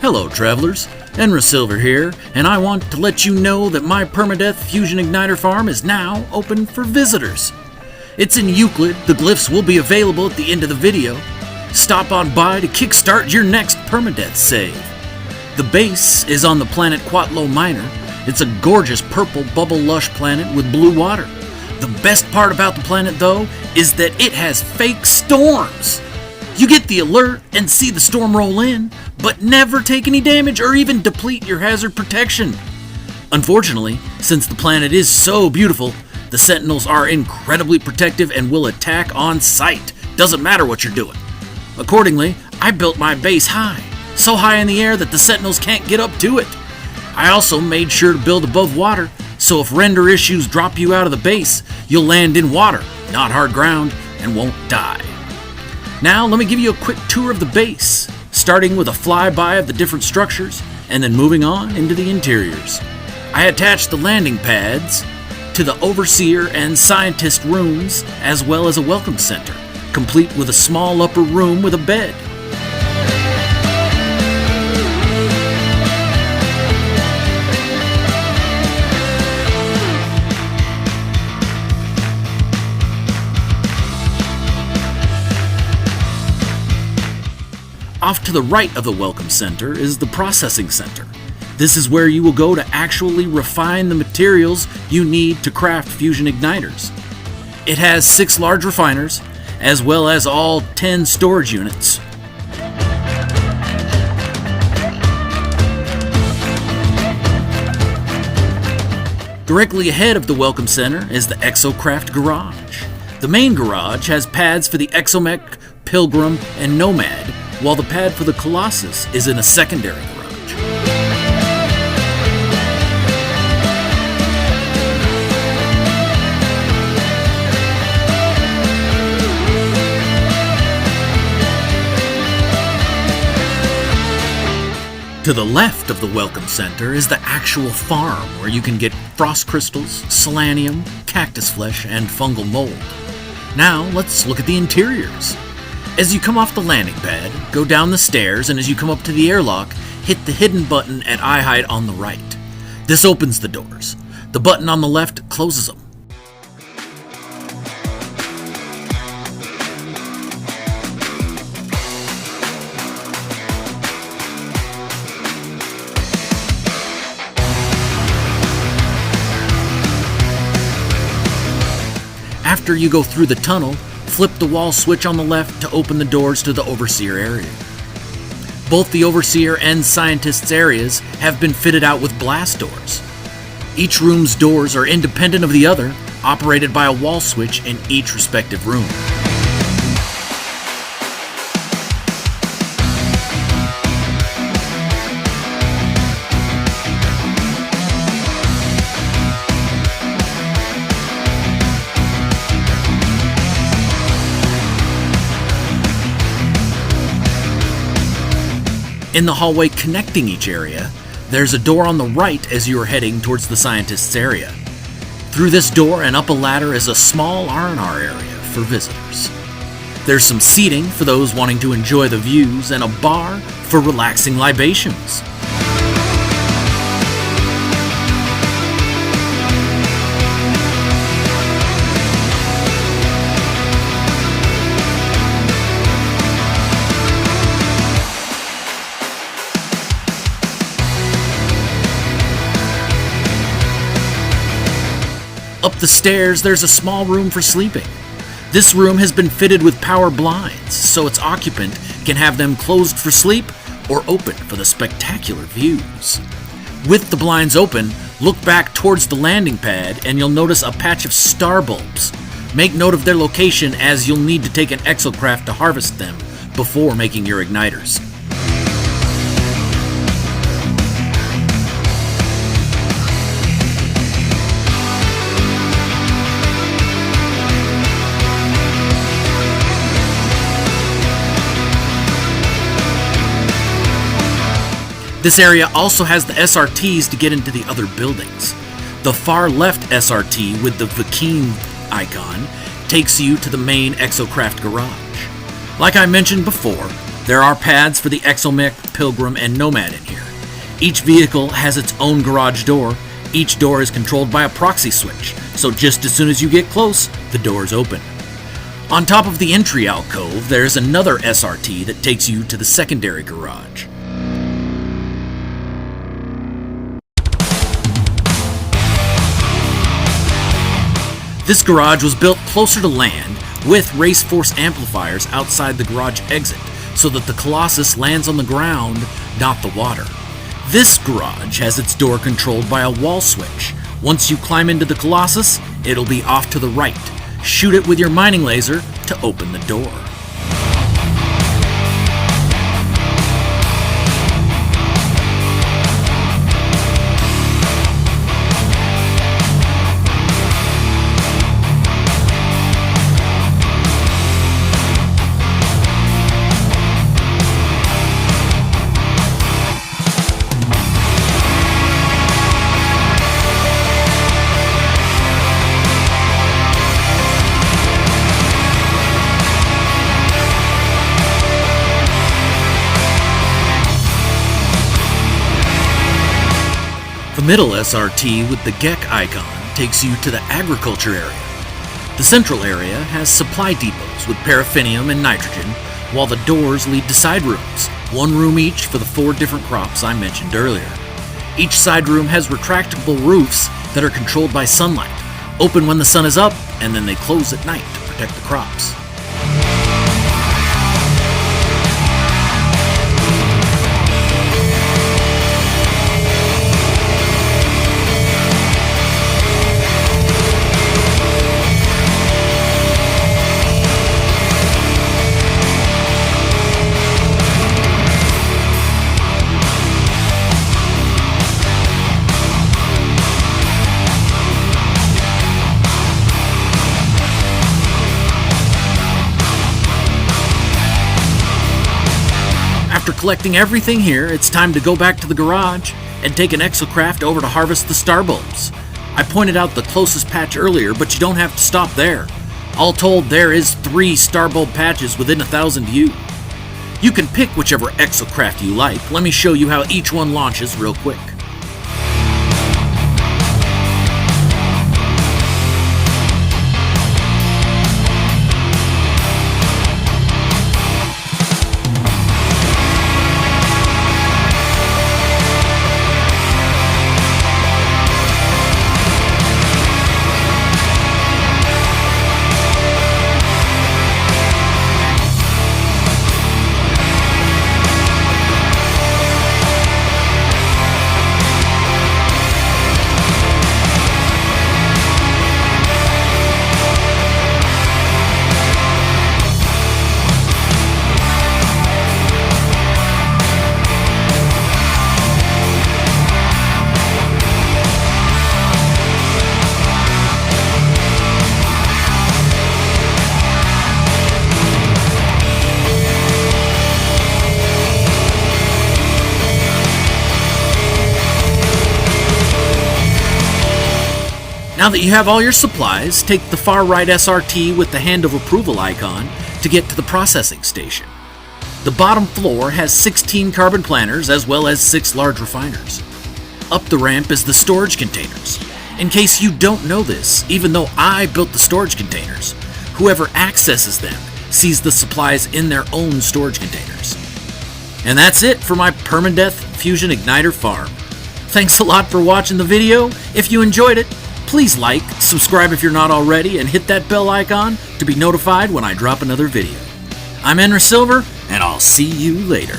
Hello travelers, Enra Silver here, and I want to let you know that my Permadeath Fusion Igniter farm is now open for visitors. It's in Euclid. The glyphs will be available at the end of the video. Stop on by to kickstart your next Permadeath save. The base is on the planet Quatlo Minor. It's a gorgeous purple bubble lush planet with blue water. The best part about the planet though is that it has fake storms. You get the alert and see the storm roll in, but never take any damage or even deplete your hazard protection. Unfortunately, since the planet is so beautiful, the Sentinels are incredibly protective and will attack on sight. Doesn't matter what you're doing. Accordingly, I built my base high, so high in the air that the Sentinels can't get up to it. I also made sure to build above water, so if render issues drop you out of the base, you'll land in water, not hard ground, and won't die. Now let me give you a quick tour of the base, starting with a flyby of the different structures, and then moving on into the interiors. I attached the landing pads to the Overseer and Scientist rooms, as well as a welcome center, complete with a small upper room with a bed. Off to the right of the Welcome Center is the Processing Center. This is where you will go to actually refine the materials you need to craft fusion igniters. It has 6 large refiners, as well as all 10 storage units. Directly ahead of the Welcome Center is the Exocraft Garage. The main garage has pads for the Exomech, Pilgrim, and Nomad, while the pad for the Colossus is in a secondary garage. To the left of the Welcome Center is the actual farm, where you can get frost crystals, solanium, cactus flesh, and fungal mold. Now let's look at the interiors. As you come off the landing pad, go down the stairs, and as you come up to the airlock, hit the hidden button at eye height on the right. This opens the doors. The button on the left closes them. After you go through the tunnel, flip the wall switch on the left to open the doors to the Overseer area. Both the Overseer and Scientist's areas have been fitted out with blast doors. Each room's doors are independent of the other, operated by a wall switch in each respective room. In the hallway connecting each area, there's a door on the right as you are heading towards the Scientist's area. Through this door and up a ladder is a small R&R area for visitors. There's some seating for those wanting to enjoy the views and a bar for relaxing libations. Up the stairs, there's a small room for sleeping. This room has been fitted with power blinds, so its occupant can have them closed for sleep or open for the spectacular views. With the blinds open, look back towards the landing pad and you'll notice a patch of star bulbs. Make note of their location, as you'll need to take an Exocraft to harvest them before making your igniters. This area also has the SRTs to get into the other buildings. The far left SRT with the Vakeen icon takes you to the main Exocraft Garage. Like I mentioned before, There are pads for the Exomech, Pilgrim, and Nomad in here. Each vehicle has its own garage door. Each door is controlled by a proxy switch, so just as soon as you get close, the doors open. On top of the entry alcove, there's another SRT that takes you to the secondary garage. This garage was built closer to land with race force amplifiers outside the garage exit so that the Colossus lands on the ground, not the water. This garage has its door controlled by a wall switch. Once you climb into the Colossus, it'll be off to the right. Shoot it with your mining laser to open the door. The middle SRT with the Gek icon takes you to the agriculture area. The central area has supply depots with paraffinium and nitrogen, while the doors lead to side rooms, one room each for the 4 different crops I mentioned earlier. Each side room has retractable roofs that are controlled by sunlight, open when the sun is up, and then they close at night to protect the crops. After collecting everything here, it's time to go back to the garage and take an Exocraft over to harvest the star bulbs. I pointed out the closest patch earlier, but you don't have to stop there. All told, there is 3 star bulb patches within 1,000 view. You can pick whichever Exocraft you like. Let me show you how each one launches real quick. Now that you have all your supplies, take the far right SRT with the hand of approval icon to get to the processing station. The bottom floor has 16 carbon planters as well as 6 large refiners. Up the ramp is the storage containers. In case you don't know this, even though I built the storage containers, whoever accesses them sees the supplies in their own storage containers. And that's it for my Permadeath Fusion Igniter farm. Thanks a lot for watching the video. If you enjoyed it, please like, subscribe if you're not already, and hit that bell icon to be notified when I drop another video. I'm Silver, and I'll see you later.